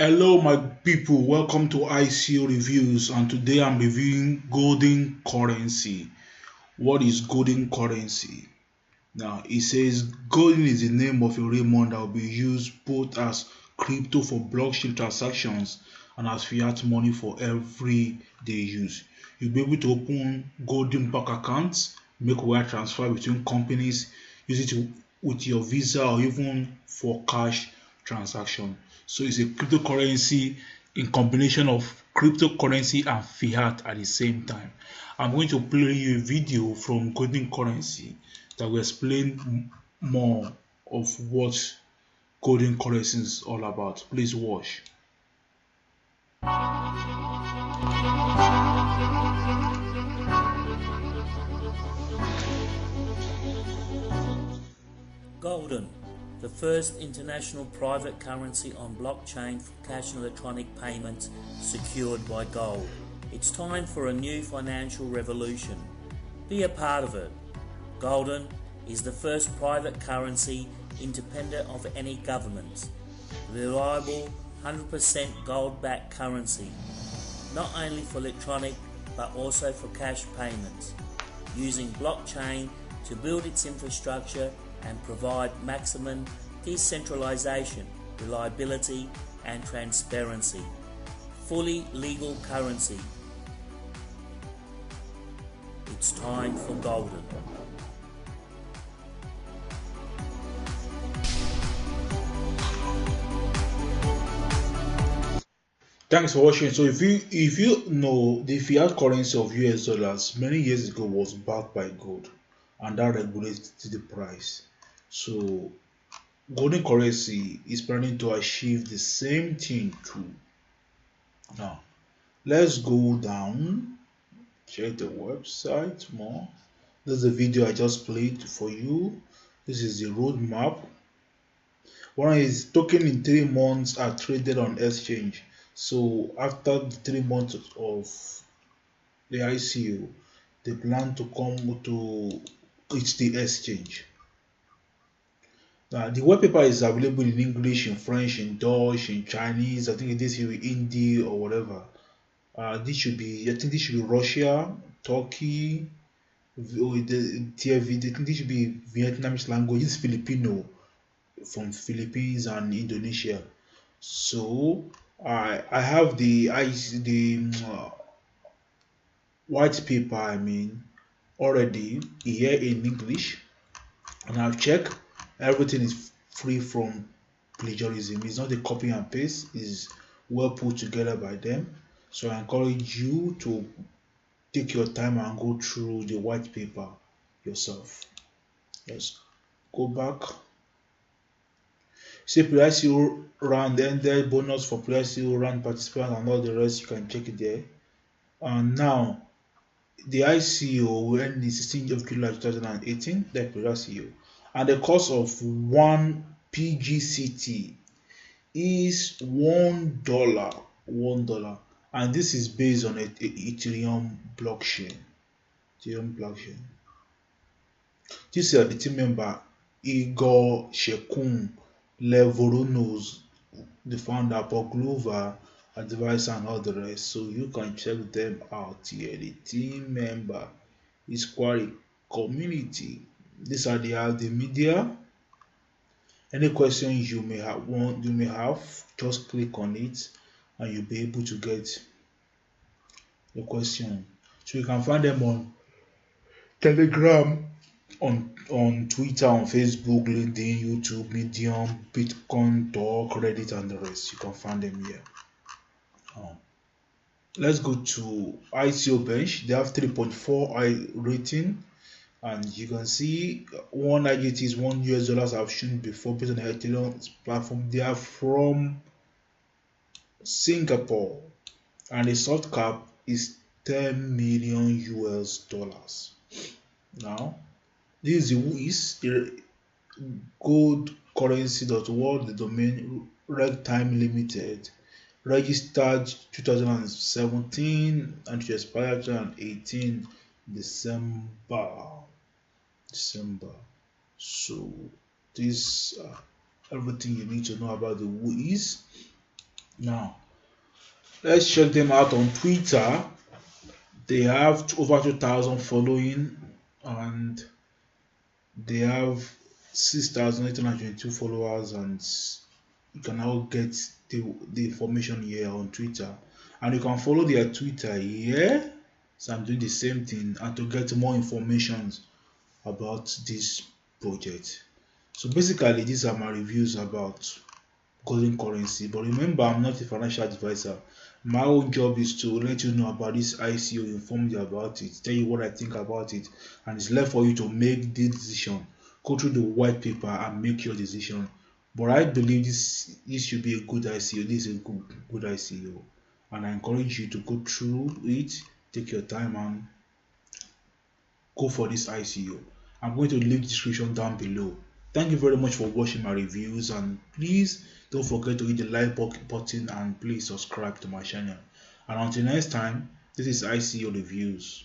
Hello, my people. Welcome to ICO Reviews, and today I'm reviewing golden currency. What is golden currency? Now, it says golden is the name of a raiment that will be used both as crypto for blockchain transactions and as fiat money for everyday use. You'll be able to open golden bank accounts, make wire transfer between companies, use it with your Visa or even for cash transaction. So it's a cryptocurrency in combination of cryptocurrency and fiat at the same time. I'm going to play you a video from golden currency that will explain more of what golden currency is all about. Please watch. Golden, the first international private currency on blockchain for cash and electronic payments secured by gold. It's time for a new financial revolution. Be a part of it. Golden is the first private currency independent of any government. Reliable 100% gold-backed currency, not only for electronic but also for cash payments, using blockchain to build its infrastructure and provide maximum decentralization, reliability and transparency. Fully legal currency. It's time for golden. Thanks for watching. So if you know, the fiat currency of US dollars many years ago was backed by gold, and that regulates the price. So golden currency is planning to achieve the same thing too. Now let's go down, check the website more. This is the video I just played for you. This is the roadmap. One is token in 3 months are traded on exchange. So after the 3 months of the ICO, they plan to come to it's the exchange. Now the white paper is available in English, in French, in Dutch, in Chinese. I think this should be Hindi or whatever. This should be, I think this should be Russia, Turkey, the TFV. I think this should be Vietnamese language. This is Filipino from Philippines and Indonesia. So I have the white paper, already here in English, and I've checked everything is free from plagiarism. It's not a copy and paste, it's well put together by them. So I encourage you to take your time and go through the white paper yourself. Let's go back. See pre-ICO round ended, bonus for pre-ICO round participants and all the rest, you can check it there. And now the ICO will end the 16th of July 2018, the pre-ICO. And the cost of one PGCT is $1. $1. And this is based on a Ethereum blockchain. This is the team member Igor Shekun, Lev Voronos, the founder, Paul Glover, advisor, and all the rest. So you can check them out here. The team member is Quarry community. These are the media. Any questions you may have, just click on it and you'll be able to get the question. So you can find them on Telegram, on Twitter, on Facebook, LinkedIn, YouTube, Medium, Bitcoin Talk, Reddit, and the rest. You can find them here. Let's go to ICO Bench. They have 3.4 rating, and you can see one IGT is $1 I've shown before based on the Ethereum platform. They are from Singapore, and the soft cap is 10 million US dollars. Now this is goldcurrency.world, the domain, reg time limited, registered 2017 and to expire 2018 December. So this everything you need to know about the WHOIS. Now, let's check them out on Twitter. They have over 2,000 following, and they have 6,822 followers, and you can now get the information here on Twitter. And you can follow their Twitter here. So I'm doing the same thing, and to get more information about this project. So basically, these are my reviews about golden currency. But remember, I'm not a financial advisor. My own job is to let you know about this ICO, inform you about it, tell you what I think about it, and it's left for you to make the decision. Go through the white paper and make your decision. But I believe this should be a good ICO. This is a good ICO, and I encourage you to go through it, take your time, and go for this ICO. I'm going to leave the description down below. Thank you very much for watching my reviews, and please don't forget to hit the like button and please subscribe to my channel. And until next time, this is ICO Reviews.